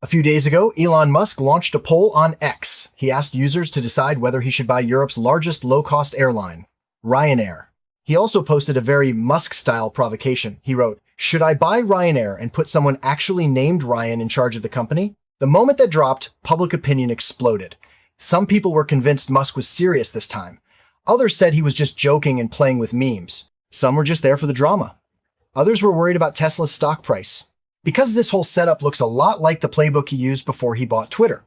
A few days ago, Elon Musk launched a poll on X. He asked users to decide whether he should buy Europe's largest low-cost airline, Ryanair. He also posted a very Musk-style provocation. He wrote, "Should I buy Ryanair and put someone actually named Ryan in charge of the company?" The moment that dropped, public opinion exploded. Some people were convinced Musk was serious this time. Others said he was just joking and playing with memes. Some were just there for the drama. Others were worried about Tesla's stock price, because this whole setup looks a lot like the playbook he used before he bought Twitter.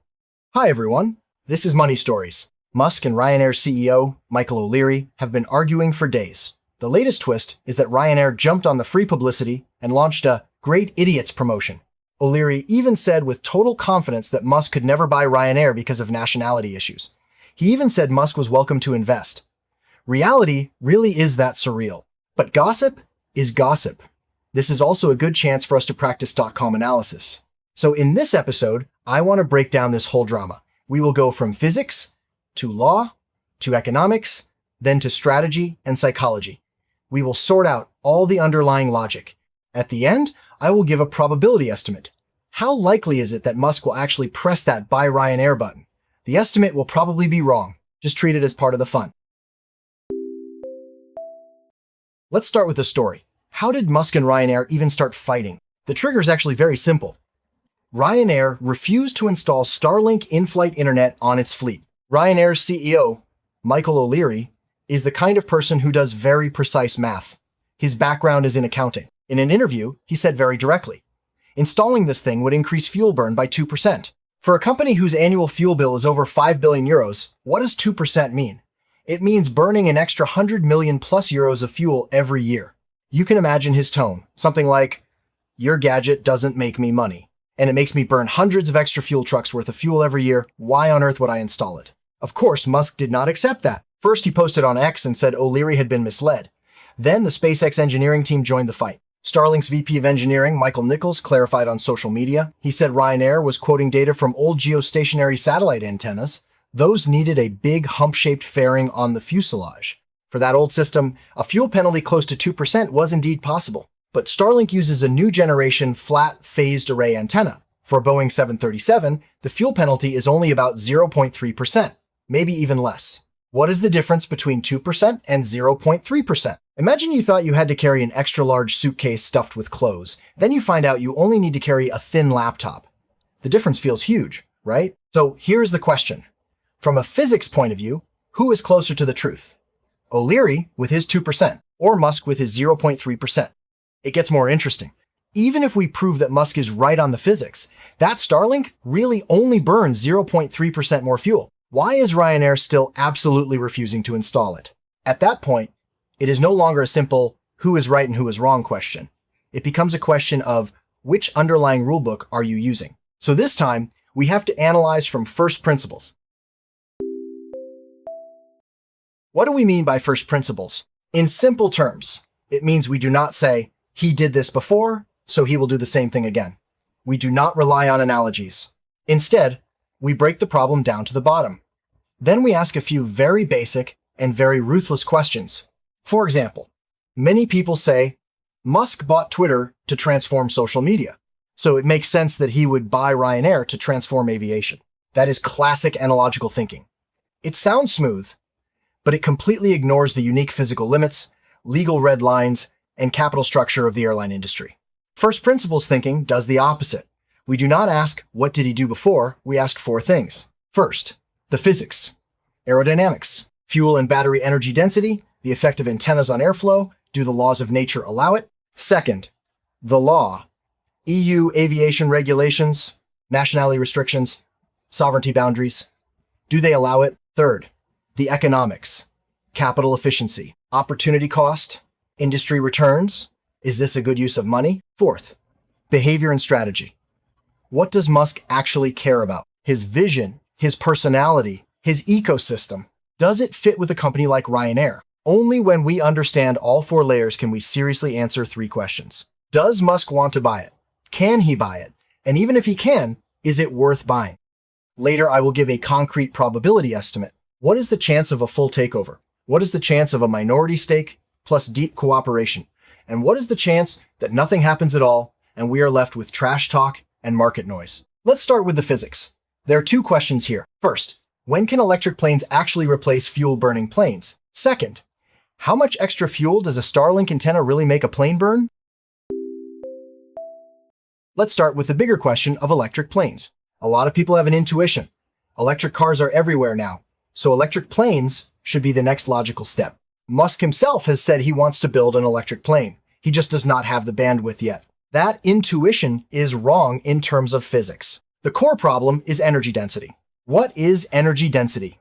Hi everyone, this is Money Stories. Musk and Ryanair CEO, Michael O'Leary, have been arguing for days. The latest twist is that Ryanair jumped on the free publicity and launched a Great Idiots promotion. O'Leary even said with total confidence that Musk could never buy Ryanair because of nationality issues. He even said Musk was welcome to invest. Reality really is that surreal. But gossip is gossip. This is also a good chance for us to practice .com analysis. So in this episode, I want to break down this whole drama. We will go from physics, to law, to economics, then to strategy and psychology. We will sort out all the underlying logic. At the end, I will give a probability estimate. How likely is it that Musk will actually press that Buy Ryanair button? The estimate will probably be wrong. Just treat it as part of the fun. Let's start with the story. How did Musk and Ryanair even start fighting? The trigger is actually very simple. Ryanair refused to install Starlink in-flight internet on its fleet. Ryanair's CEO, Michael O'Leary, is the kind of person who does very precise math. His background is in accounting. In an interview, he said very directly, installing this thing would increase fuel burn by 2%. For a company whose annual fuel bill is over 5 billion euros, what does 2% mean? It means burning an extra 100 million plus euros of fuel every year. You can imagine his tone, something like, "Your gadget doesn't make me money, and it makes me burn hundreds of extra fuel trucks worth of fuel every year. Why on earth would I install it?" Of course, Musk did not accept that. First, he posted on X and said O'Leary had been misled. Then the SpaceX engineering team joined the fight. Starlink's VP of Engineering, Michael Nichols, clarified on social media. He said Ryanair was quoting data from old geostationary satellite antennas. Those needed a big hump-shaped fairing on the fuselage. For that old system, a fuel penalty close to 2% was indeed possible. But Starlink uses a new generation flat phased array antenna. For a Boeing 737, the fuel penalty is only about 0.3%, maybe even less. What is the difference between 2% and 0.3%? Imagine you thought you had to carry an extra large suitcase stuffed with clothes. Then you find out you only need to carry a thin laptop. The difference feels huge, right? So here's the question. From a physics point of view, who is closer to the truth? O'Leary with his 2%, or Musk with his 0.3%. It gets more interesting. Even if we prove that Musk is right on the physics, that Starlink really only burns 0.3% more fuel. Why is Ryanair still absolutely refusing to install it? At that point, it is no longer a simple who is right and who is wrong question. It becomes a question of which underlying rulebook are you using? So this time, we have to analyze from first principles. What do we mean by first principles? In simple terms, it means we do not say, he did this before, so he will do the same thing again. We do not rely on analogies. Instead, we break the problem down to the bottom. Then we ask a few very basic and very ruthless questions. For example, many people say, Musk bought Twitter to transform social media, so it makes sense that he would buy Ryanair to transform aviation. That is classic analogical thinking. It sounds smooth, but it completely ignores the unique physical limits, legal red lines, and capital structure of the airline industry. First principles thinking does the opposite. We do not ask, what did he do before? We ask four things. First, the physics, aerodynamics, fuel and battery energy density, the effect of antennas on airflow, do the laws of nature allow it? Second, the law, EU aviation regulations, nationality restrictions, sovereignty boundaries, do they allow it? Third, the economics, capital efficiency, opportunity cost, industry returns, is this a good use of money? Fourth, behavior and strategy. What does Musk actually care about? His vision, his personality, his ecosystem. Does it fit with a company like Ryanair? Only when we understand all four layers can we seriously answer three questions. Does Musk want to buy it? Can he buy it? And even if he can, is it worth buying? Later, I will give a concrete probability estimate. What is the chance of a full takeover? What is the chance of a minority stake plus deep cooperation? And what is the chance that nothing happens at all and we are left with trash talk and market noise? Let's start with the physics. There are two questions here. First, when can electric planes actually replace fuel-burning planes? Second, how much extra fuel does a Starlink antenna really make a plane burn? Let's start with the bigger question of electric planes. A lot of people have an intuition. Electric cars are everywhere now, so electric planes should be the next logical step. Musk himself has said he wants to build an electric plane. He just does not have the bandwidth yet. That intuition is wrong in terms of physics. The core problem is energy density. What is energy density?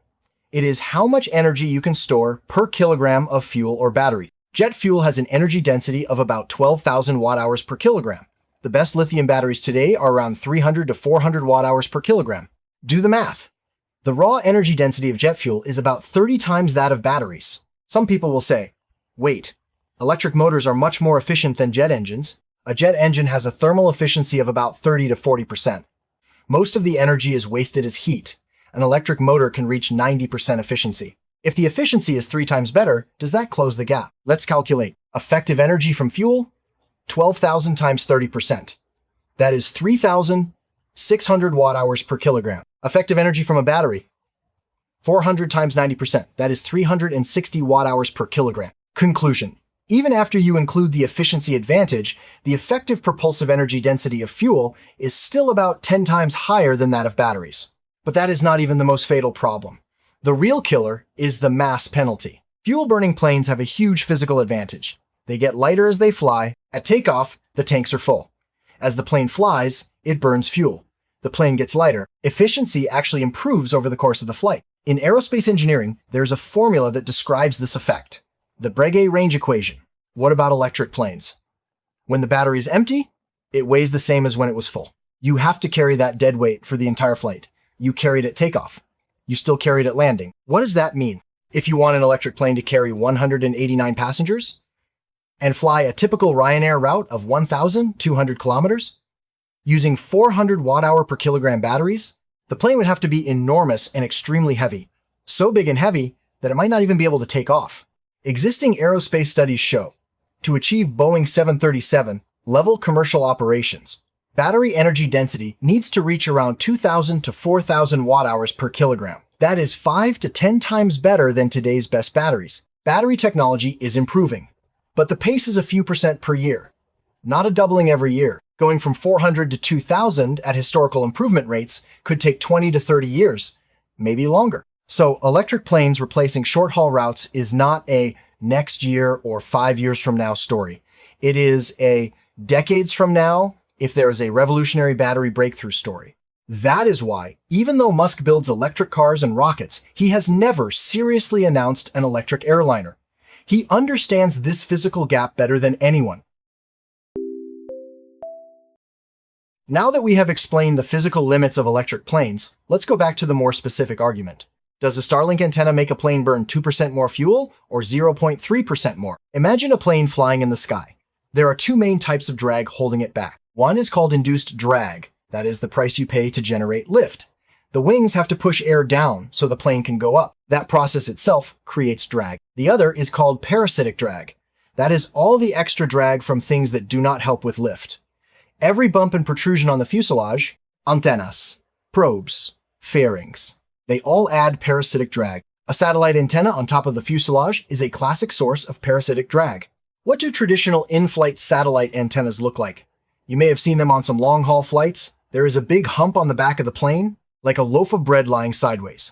It is how much energy you can store per kilogram of fuel or battery. Jet fuel has an energy density of about 12,000 watt-hours per kilogram. The best lithium batteries today are around 300 to 400 watt-hours per kilogram. Do the math. The raw energy density of jet fuel is about 30 times that of batteries. Some people will say, wait, electric motors are much more efficient than jet engines. A jet engine has a thermal efficiency of about 30 to 40%. Most of the energy is wasted as heat. An electric motor can reach 90% efficiency. If the efficiency is 3 times better, does that close the gap? Let's calculate. Effective energy from fuel, 12,000 times 30%. That is 3,600 watt-hours per kilogram. Effective energy from a battery, 400 times 90%. That is 360 watt-hours per kilogram. Conclusion. Even after you include the efficiency advantage, the effective propulsive energy density of fuel is still about 10 times higher than that of batteries. But that is not even the most fatal problem. The real killer is the mass penalty. Fuel-burning planes have a huge physical advantage. They get lighter as they fly. At takeoff, the tanks are full. As the plane flies, it burns fuel. The plane gets lighter. Efficiency actually improves over the course of the flight. In aerospace engineering, there's a formula that describes this effect. The Breguet range equation. What about electric planes? When the battery is empty, it weighs the same as when it was full. You have to carry that dead weight for the entire flight. You carried at takeoff. You still carried at landing. What does that mean? If you want an electric plane to carry 189 passengers and fly a typical Ryanair route of 1,200 kilometers, using 400 watt-hour per kilogram batteries, the plane would have to be enormous and extremely heavy. So big and heavy that it might not even be able to take off. Existing aerospace studies show, to achieve Boeing 737 level commercial operations, battery energy density needs to reach around 2,000 to 4,000 watt-hours per kilogram. That is 5 to 10 times better than today's best batteries. Battery technology is improving, but the pace is a few percent per year, not a doubling every year. Going from 400 to 2,000 at historical improvement rates could take 20 to 30 years, maybe longer. So electric planes replacing short-haul routes is not a next year or 5 years from now story. It is a decades from now, if there is a revolutionary battery breakthrough story. That is why, even though Musk builds electric cars and rockets, he has never seriously announced an electric airliner. He understands this physical gap better than anyone. Now that we have explained the physical limits of electric planes, let's go back to the more specific argument. Does a Starlink antenna make a plane burn 2% more fuel or 0.3% more? Imagine a plane flying in the sky. There are two main types of drag holding it back. One is called induced drag. That is the price you pay to generate lift. The wings have to push air down so the plane can go up. That process itself creates drag. The other is called parasitic drag. That is all the extra drag from things that do not help with lift. Every bump and protrusion on the fuselage, antennas, probes, fairings, they all add parasitic drag. A satellite antenna on top of the fuselage is a classic source of parasitic drag. What do traditional in-flight satellite antennas look like? You may have seen them on some long-haul flights. There is a big hump on the back of the plane, like a loaf of bread lying sideways.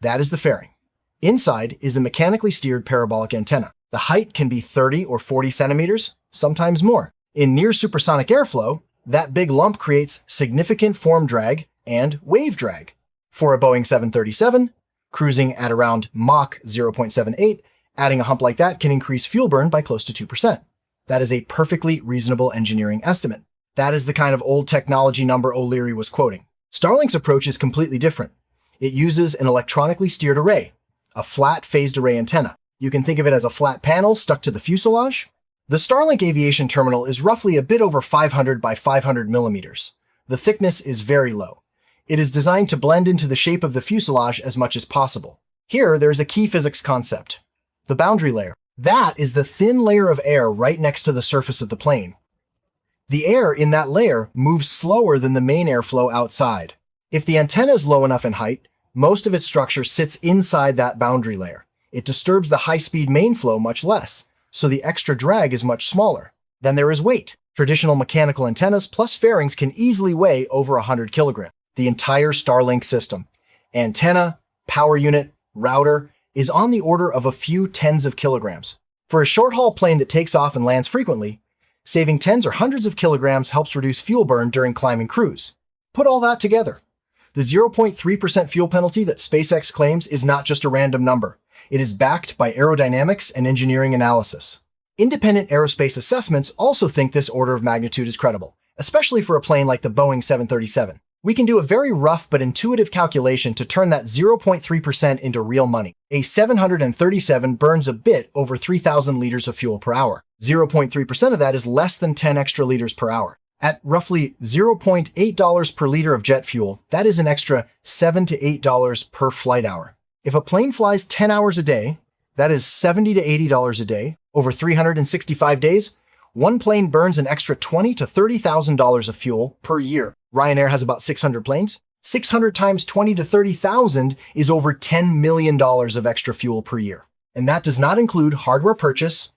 That is the fairing. Inside is a mechanically steered parabolic antenna. The height can be 30 or 40 centimeters, sometimes more. In near supersonic airflow, that big lump creates significant form drag and wave drag. For a Boeing 737, cruising at around Mach 0.78, adding a hump like that can increase fuel burn by close to 2%. That is a perfectly reasonable engineering estimate. That is the kind of old technology number O'Leary was quoting. Starlink's approach is completely different. It uses an electronically steered array, a flat phased array antenna. You can think of it as a flat panel stuck to the fuselage. The Starlink aviation terminal is roughly a bit over 500 by 500 millimeters. The thickness is very low. It is designed to blend into the shape of the fuselage as much as possible. Here, there is a key physics concept, the boundary layer. That is the thin layer of air right next to the surface of the plane. The air in that layer moves slower than the main airflow outside. If the antenna is low enough in height, most of its structure sits inside that boundary layer. It disturbs the high-speed main flow much less, so the extra drag is much smaller. Then there is weight. Traditional mechanical antennas plus fairings can easily weigh over 100 kilograms. The entire Starlink system, antenna, power unit, router, is on the order of a few tens of kilograms. For a short-haul plane that takes off and lands frequently, saving tens or hundreds of kilograms helps reduce fuel burn during climb and cruise. Put all that together. The 0.3% fuel penalty that SpaceX claims is not just a random number. It is backed by aerodynamics and engineering analysis. Independent aerospace assessments also think this order of magnitude is credible, especially for a plane like the Boeing 737. We can do a very rough but intuitive calculation to turn that 0.3% into real money. A 737 burns a bit over 3,000 liters of fuel per hour. 0.3% of that is less than 10 extra liters per hour. At roughly $0.8 per liter of jet fuel, that is an extra $7 to $8 per flight hour. If a plane flies 10 hours a day, that is $70 to $80 a day. Over 365 days, one plane burns an extra $20,000 to $30,000 of fuel per year. Ryanair has about 600 planes. 600 times 20 to 30,000 is over $10 million of extra fuel per year. And that does not include hardware purchase,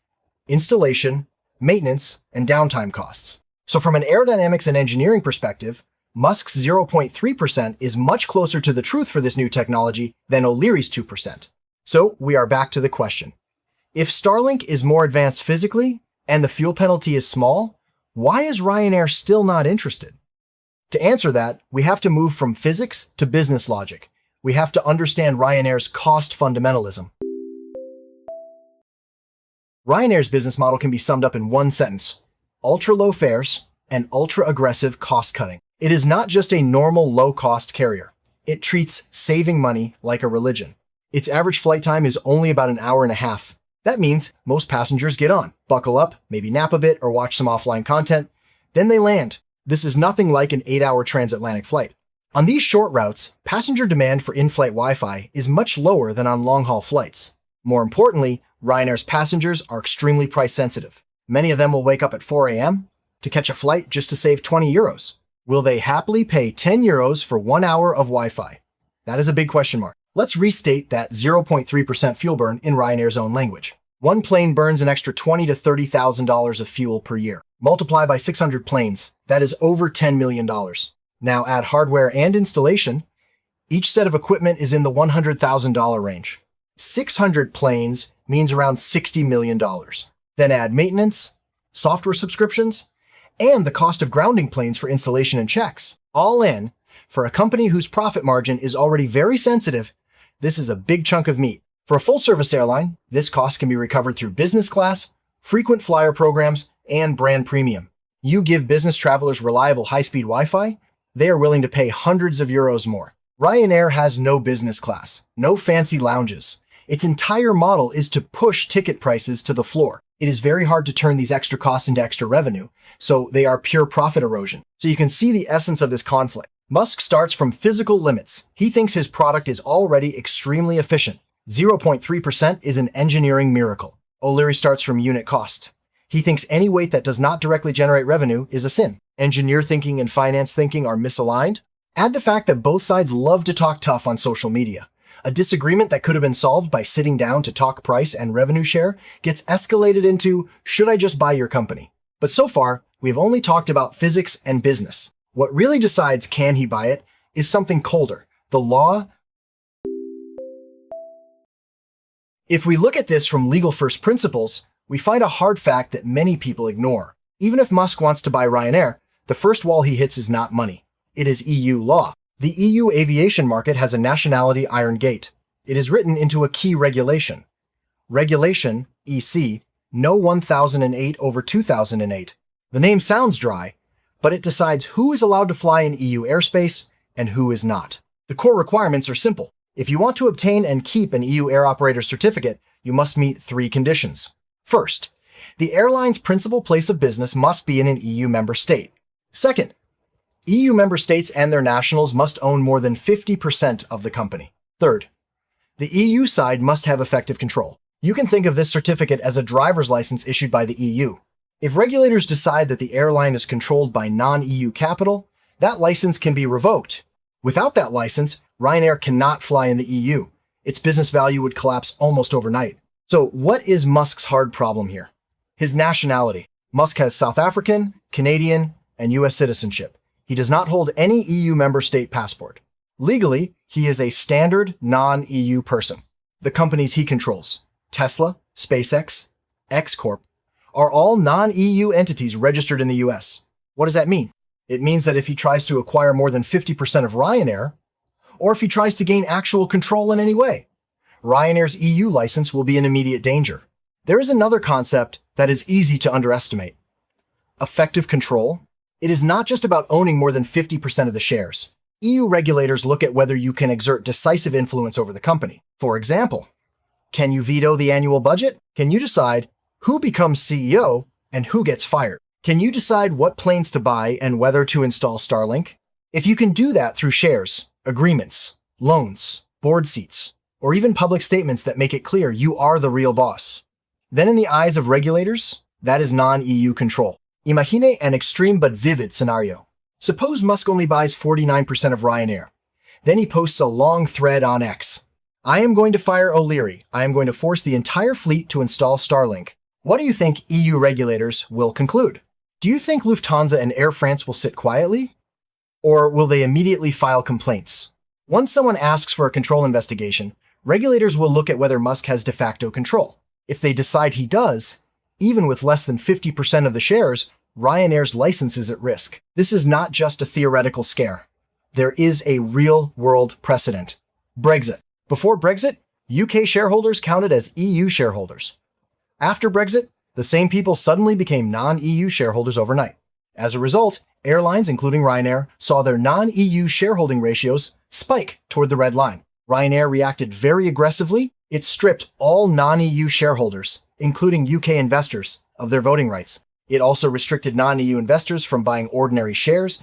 installation, maintenance, and downtime costs. So from an aerodynamics and engineering perspective, Musk's 0.3% is much closer to the truth for this new technology than O'Leary's 2%. So we are back to the question. If Starlink is more advanced physically and the fuel penalty is small, why is Ryanair still not interested? To answer that, we have to move from physics to business logic. We have to understand Ryanair's cost fundamentalism. Ryanair's business model can be summed up in one sentence: ultra-low fares and ultra-aggressive cost-cutting. It is not just a normal low-cost carrier. It treats saving money like a religion. Its average flight time is only about an hour and a half. That means most passengers get on, buckle up, maybe nap a bit or watch some offline content, then they land. This is nothing like an 8-hour transatlantic flight. On these short routes, passenger demand for in-flight Wi-Fi is much lower than on long-haul flights. More importantly, Ryanair's passengers are extremely price-sensitive. Many of them will wake up at 4 a.m. to catch a flight just to save 20 euros. Will they happily pay 10 euros for 1 hour of Wi-Fi? That is a big question mark. Let's restate that 0.3% fuel burn in Ryanair's own language. One plane burns an extra $20,000 to $30,000 of fuel per year. Multiply by 600 planes. That is over $10 million. Now add hardware and installation. Each set of equipment is in the $100,000 range. 600 planes means around $60 million. Then add maintenance, software subscriptions, and the cost of grounding planes for installation and checks. All in, for a company whose profit margin is already very sensitive, this is a big chunk of meat. For a full-service airline, this cost can be recovered through business class, frequent flyer programs, and brand premium. You give business travelers reliable high-speed Wi-Fi, they are willing to pay hundreds of euros more. Ryanair has no business class, no fancy lounges. Its entire model is to push ticket prices to the floor. It is very hard to turn these extra costs into extra revenue, so they are pure profit erosion. So you can see the essence of this conflict. Musk starts from physical limits. He thinks his product is already extremely efficient. 0.3% is an engineering miracle. O'Leary starts from unit cost. He thinks any weight that does not directly generate revenue is a sin. Engineer thinking and finance thinking are misaligned. Add the fact that both sides love to talk tough on social media. A disagreement that could have been solved by sitting down to talk price and revenue share gets escalated into, should I just buy your company? But so far, we've only talked about physics and business. What really decides can he buy it is something colder, the law. If we look at this from legal first principles, we find a hard fact that many people ignore. Even if Musk wants to buy Ryanair, the first wall he hits is not money. It is EU law. The EU aviation market has a nationality iron gate. It is written into a key regulation. Regulation, EC, No 1008/2008. The name sounds dry, but it decides who is allowed to fly in EU airspace and who is not. The core requirements are simple. If you want to obtain and keep an EU air operator certificate, you must meet 3 conditions. First, the airline's principal place of business must be in an EU member state. Second, EU member states and their nationals must own more than 50% of the company. Third, the EU side must have effective control. You can think of this certificate as a driver's license issued by the EU. If regulators decide that the airline is controlled by non-EU capital, that license can be revoked. Without that license, Ryanair cannot fly in the EU. Its business value would collapse almost overnight. So what is Musk's hard problem here? His nationality. Musk has South African, Canadian, and US citizenship. He does not hold any EU member state passport. Legally, he is a standard non-EU person. The companies he controls, Tesla, SpaceX, X Corp, are all non-EU entities registered in the US. What does that mean? It means that if he tries to acquire more than 50% of Ryanair, or if he tries to gain actual control in any way, Ryanair's EU license will be in immediate danger. There is another concept that is easy to underestimate. Effective control. It is not just about owning more than 50% of the shares. EU regulators look at whether you can exert decisive influence over the company. For example, can you veto the annual budget? Can you decide who becomes CEO and who gets fired? Can you decide what planes to buy and whether to install Starlink? If you can do that through shares, agreements, loans, board seats, or even public statements that make it clear you are the real boss, then in the eyes of regulators, that is non-EU control. Imagine an extreme but vivid scenario. Suppose Musk only buys 49% of Ryanair. Then he posts a long thread on X. I am going to fire O'Leary. I am going to force the entire fleet to install Starlink. What do you think EU regulators will conclude? Do you think Lufthansa and Air France will sit quietly? Or will they immediately file complaints? Once someone asks for a control investigation, regulators will look at whether Musk has de facto control. If they decide he does, even with less than 50% of the shares, Ryanair's license is at risk. This is not just a theoretical scare. There is a real-world precedent. Brexit. Before Brexit, UK shareholders counted as EU shareholders. After Brexit, the same people suddenly became non-EU shareholders overnight. As a result, airlines, including Ryanair, saw their non-EU shareholding ratios spike toward the red line. Ryanair reacted very aggressively. It stripped all non-EU shareholders, including UK investors, of their voting rights. It also restricted non-EU investors from buying ordinary shares.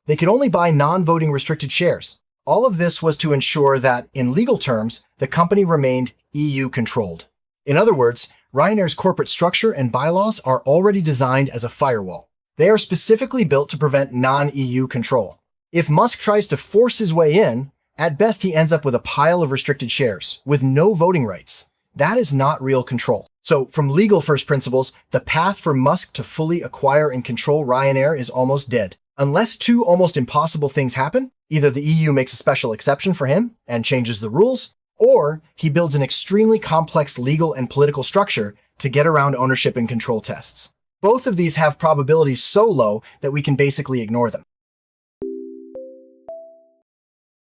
They could only buy non-voting restricted shares. All of this was to ensure that, in legal terms, the company remained EU-controlled. In other words, Ryanair's corporate structure and bylaws are already designed as a firewall. They are specifically built to prevent non-EU control. If Musk tries to force his way in, at best he ends up with a pile of restricted shares, with no voting rights. That is not real control. So, from legal first principles, the path for Musk to fully acquire and control Ryanair is almost dead. Unless two almost impossible things happen, either the EU makes a special exception for him and changes the rules, or he builds an extremely complex legal and political structure to get around ownership and control tests. Both of these have probabilities so low that we can basically ignore them.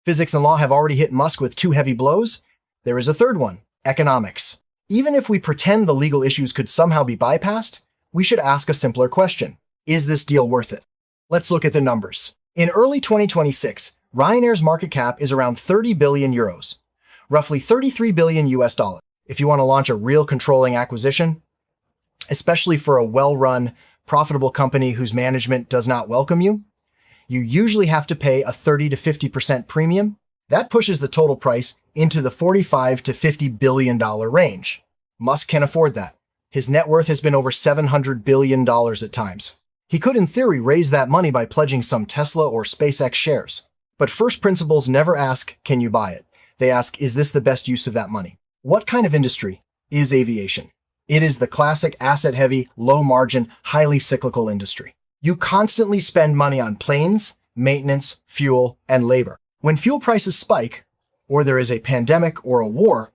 Physics and law have already hit Musk with two heavy blows. There is a third one, economics. Even if we pretend the legal issues could somehow be bypassed, we should ask a simpler question. Is this deal worth it? Let's look at the numbers. In early 2026, Ryanair's market cap is around 30 billion euros, roughly 33 billion US dollars. If you want to launch a real controlling acquisition, especially for a well-run, profitable company whose management does not welcome you, you usually have to pay a 30 to 50% premium. That pushes the total price into the $45 to $50 billion range. Musk can afford that. His net worth has been over $700 billion at times. He could, in theory, raise that money by pledging some Tesla or SpaceX shares. But first principles never ask, can you buy it? They ask, is this the best use of that money? What kind of industry is aviation? It is the classic asset-heavy, low-margin, highly cyclical industry. You constantly spend money on planes, maintenance, fuel, and labor. When fuel prices spike, or there is a pandemic or a war,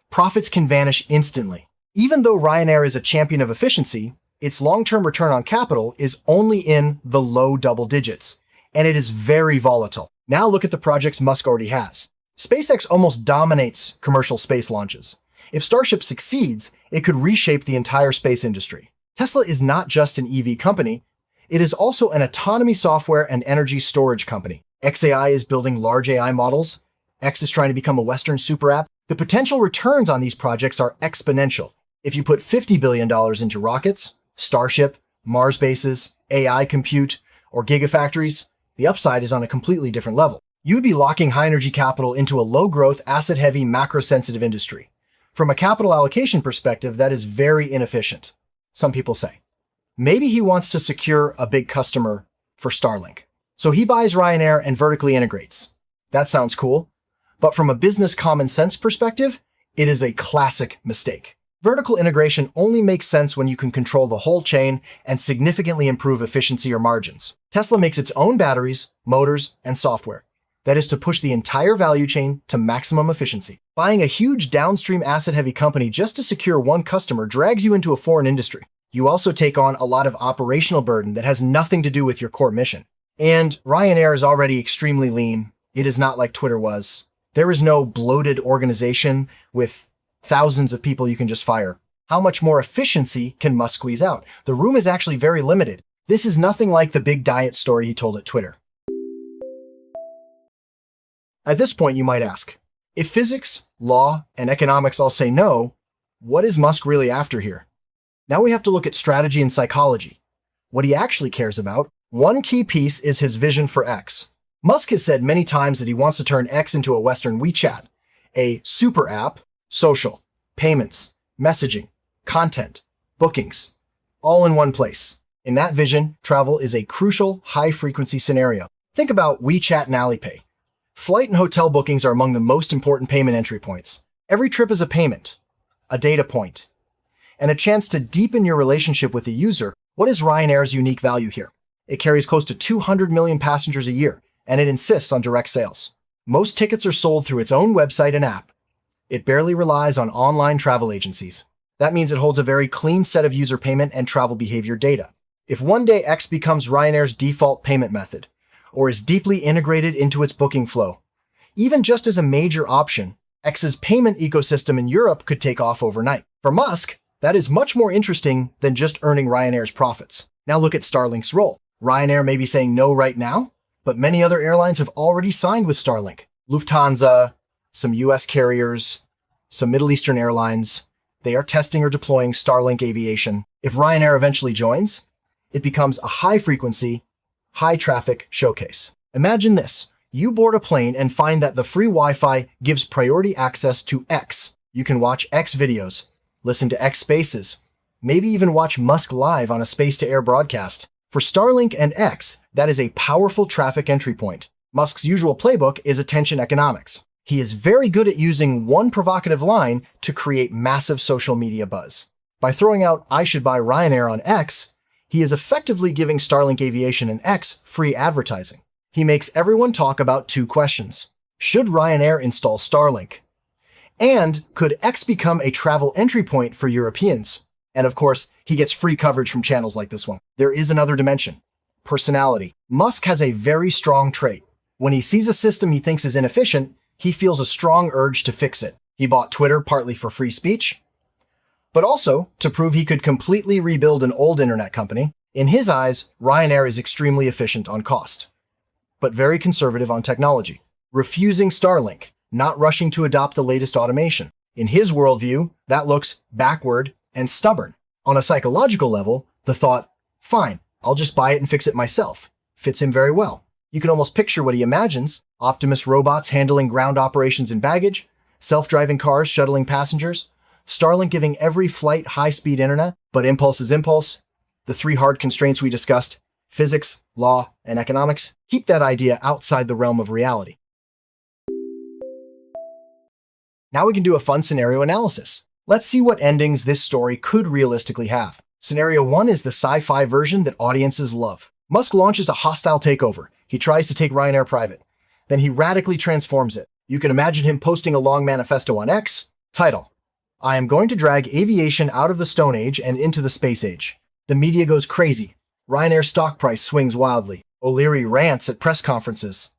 profits can vanish instantly. Even though Ryanair is a champion of efficiency, its long-term return on capital is only in the low double digits, and it is very volatile. Now look at the projects Musk already has. SpaceX almost dominates commercial space launches. If Starship succeeds, it could reshape the entire space industry. Tesla is not just an EV company, it is also an autonomy software and energy storage company. xAI is building large AI models. X is trying to become a Western super app. The potential returns on these projects are exponential. If you put $50 billion into rockets, Starship, Mars bases, AI compute, or gigafactories, the upside is on a completely different level. You'd be locking high-energy capital into a low-growth, asset-heavy, macro-sensitive industry. From a capital allocation perspective, that is very inefficient, some people say. Maybe he wants to secure a big customer for Starlink. So he buys Ryanair and vertically integrates. That sounds cool. But from a business common sense perspective, it is a classic mistake. Vertical integration only makes sense when you can control the whole chain and significantly improve efficiency or margins. Tesla makes its own batteries, motors, and software. That is to push the entire value chain to maximum efficiency. Buying a huge downstream asset-heavy company just to secure one customer drags you into a foreign industry. You also take on a lot of operational burden that has nothing to do with your core mission. And Ryanair is already extremely lean. It is not like Twitter was. There is no bloated organization with thousands of people you can just fire. How much more efficiency can Musk squeeze out? The room is actually very limited. This is nothing like the big diet story he told at Twitter. At this point, you might ask, if physics, law, and economics all say no, what is Musk really after here? Now we have to look at strategy and psychology. What he actually cares about, one key piece is his vision for X. Musk has said many times that he wants to turn X into a Western WeChat, a super app, social, payments, messaging, content, bookings, all in one place. In that vision, travel is a crucial, high-frequency scenario. Think about WeChat and Alipay. Flight and hotel bookings are among the most important payment entry points. Every trip is a payment, a data point, and a chance to deepen your relationship with the user. What is Ryanair's unique value here? It carries close to 200 million passengers a year, and it insists on direct sales. Most tickets are sold through its own website and app. It barely relies on online travel agencies. That means it holds a very clean set of user payment and travel behavior data. If one day X becomes Ryanair's default payment method, or is deeply integrated into its booking flow, even just as a major option, X's payment ecosystem in Europe could take off overnight. For Musk, that is much more interesting than just earning Ryanair's profits. Now look at Starlink's role. Ryanair may be saying no right now, but many other airlines have already signed with Starlink. Lufthansa, some US carriers, some Middle Eastern airlines, they are testing or deploying Starlink aviation. If Ryanair eventually joins, it becomes a high-frequency, high-traffic showcase. Imagine this. You board a plane and find that the free Wi-Fi gives priority access to X. You can watch X videos, listen to X spaces, maybe even watch Musk live on a space-to-air broadcast. For Starlink and X, that is a powerful traffic entry point. Musk's usual playbook is attention economics. He is very good at using one provocative line to create massive social media buzz. By throwing out "I should buy Ryanair" on X, he is effectively giving Starlink Aviation and X free advertising. He makes everyone talk about two questions. Should Ryanair install Starlink? And could X become a travel entry point for Europeans? And of course, he gets free coverage from channels like this one. There is another dimension. Personality. Musk has a very strong trait. When he sees a system he thinks is inefficient, he feels a strong urge to fix it. He bought Twitter partly for free speech, but also to prove he could completely rebuild an old internet company. In his eyes, Ryanair is extremely efficient on cost, but very conservative on technology, refusing Starlink, not rushing to adopt the latest automation. In his worldview, that looks backward and stubborn. On a psychological level, the thought, fine, I'll just buy it and fix it myself, fits him very well. You can almost picture what he imagines: Optimus robots handling ground operations and baggage, self-driving cars shuttling passengers, Starlink giving every flight high-speed internet, but impulse is impulse. The three hard constraints we discussed, physics, law, and economics, keep that idea outside the realm of reality. Now we can do a fun scenario analysis. Let's see what endings this story could realistically have. Scenario 1 is the sci-fi version that audiences love. Musk launches a hostile takeover. He tries to take Ryanair private. Then he radically transforms it. You can imagine him posting a long manifesto on X. Title: I am going to drag aviation out of the Stone Age and into the Space Age. The media goes crazy. Ryanair's stock price swings wildly. O'Leary rants at press conferences.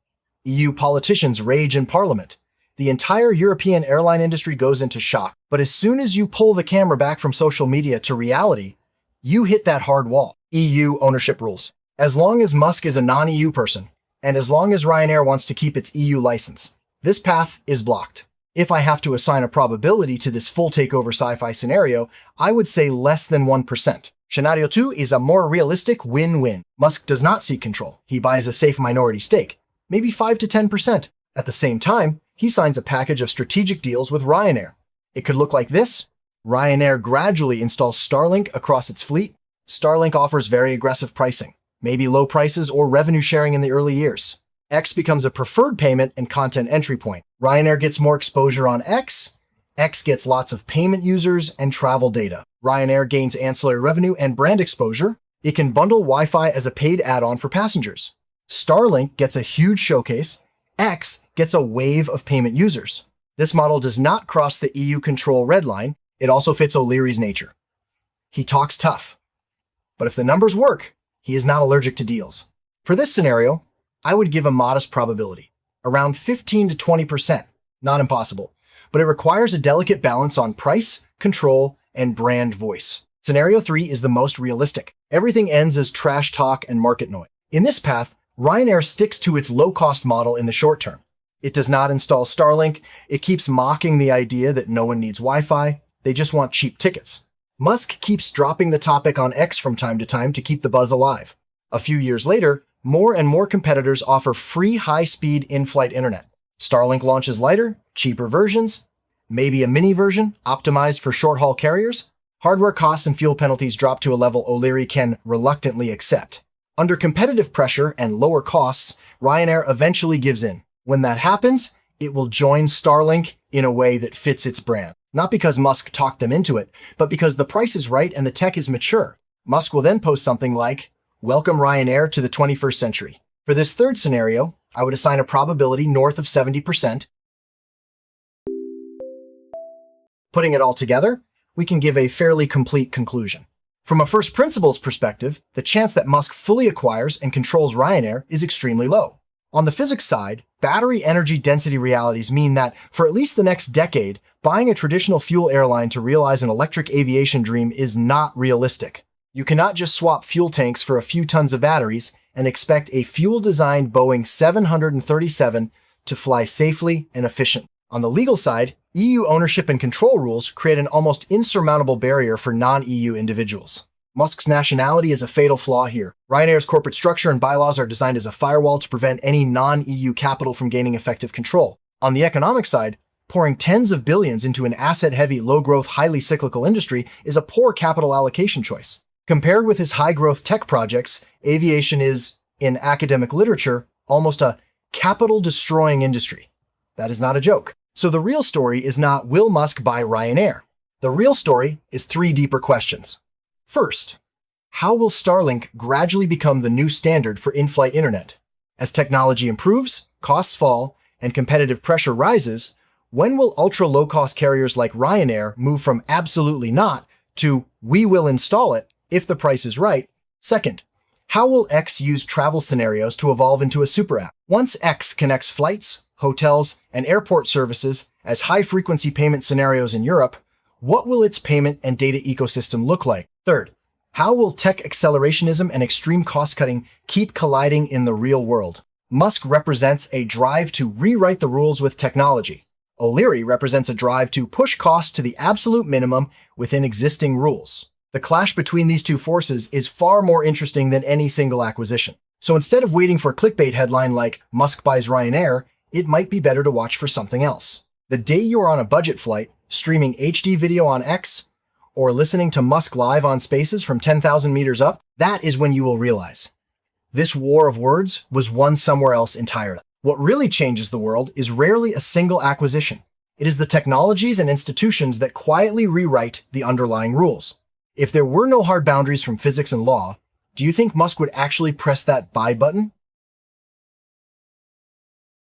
EU politicians rage in Parliament. The entire European airline industry goes into shock. But as soon as you pull the camera back from social media to reality, you hit that hard wall. EU ownership rules. As long as Musk is a non-EU person, and as long as Ryanair wants to keep its EU license, this path is blocked. If I have to assign a probability to this full takeover sci-fi scenario, I would say less than 1%. Scenario 2 is a more realistic win-win. Musk does not seek control. He buys a safe minority stake, maybe 5 to 10%. At the same time, he signs a package of strategic deals with Ryanair. It could look like this. Ryanair gradually installs Starlink across its fleet. Starlink offers very aggressive pricing, maybe low prices or revenue sharing in the early years. X becomes a preferred payment and content entry point. Ryanair gets more exposure on X. X gets lots of payment users and travel data. Ryanair gains ancillary revenue and brand exposure. It can bundle Wi-Fi as a paid add-on for passengers. Starlink gets a huge showcase. X gets a wave of payment users. This model does not cross the EU control red line. It also fits O'Leary's nature. He talks tough. But if the numbers work, he is not allergic to deals. For this scenario, I would give a modest probability, around 15 to 20%. Not impossible, but it requires a delicate balance on price, control, and brand voice. Scenario 3 is the most realistic. Everything ends as trash talk and market noise. In this path, Ryanair sticks to its low-cost model in the short term. It does not install Starlink. It keeps mocking the idea that no one needs Wi-Fi. They just want cheap tickets. Musk keeps dropping the topic on X from time to time to keep the buzz alive. A few years later, more and more competitors offer free high-speed in-flight internet. Starlink launches lighter, cheaper versions, maybe a mini version optimized for short-haul carriers. Hardware costs and fuel penalties drop to a level O'Leary can reluctantly accept. Under competitive pressure and lower costs, Ryanair eventually gives in. When that happens, it will join Starlink in a way that fits its brand. Not because Musk talked them into it, but because the price is right and the tech is mature. Musk will then post something like, "Welcome Ryanair to the 21st century." For this third scenario, I would assign a probability north of 70%. Putting it all together, we can give a fairly complete conclusion. From a first principles perspective, the chance that Musk fully acquires and controls Ryanair is extremely low. On the physics side, battery energy density realities mean that, for at least the next decade, buying a traditional fuel airline to realize an electric aviation dream is not realistic. You cannot just swap fuel tanks for a few tons of batteries and expect a fuel-designed Boeing 737 to fly safely and efficiently. On the legal side, EU ownership and control rules create an almost insurmountable barrier for non-EU individuals. Musk's nationality is a fatal flaw here. Ryanair's corporate structure and bylaws are designed as a firewall to prevent any non-EU capital from gaining effective control. On the economic side, pouring tens of billions into an asset-heavy, low-growth, highly cyclical industry is a poor capital allocation choice. Compared with his high-growth tech projects, aviation is, in academic literature, almost a capital-destroying industry. That is not a joke. So the real story is not, will Musk buy Ryanair? The real story is three deeper questions. First, how will Starlink gradually become the new standard for in-flight internet? As technology improves, costs fall, and competitive pressure rises, when will ultra-low-cost carriers like Ryanair move from absolutely not to we will install it if the price is right? Second, how will X use travel scenarios to evolve into a super app? Once X connects flights, hotels, and airport services as high-frequency payment scenarios in Europe, what will its payment and data ecosystem look like? Third, how will tech accelerationism and extreme cost-cutting keep colliding in the real world? Musk represents a drive to rewrite the rules with technology. O'Leary represents a drive to push costs to the absolute minimum within existing rules. The clash between these two forces is far more interesting than any single acquisition. So instead of waiting for a clickbait headline like Musk buys Ryanair, it might be better to watch for something else. The day you're on a budget flight, streaming HD video on X, or listening to Musk live on Spaces from 10,000 meters up, that is when you will realize this war of words was won somewhere else entirely. What really changes the world is rarely a single acquisition. It is the technologies and institutions that quietly rewrite the underlying rules. If there were no hard boundaries from physics and law, do you think Musk would actually press that buy button?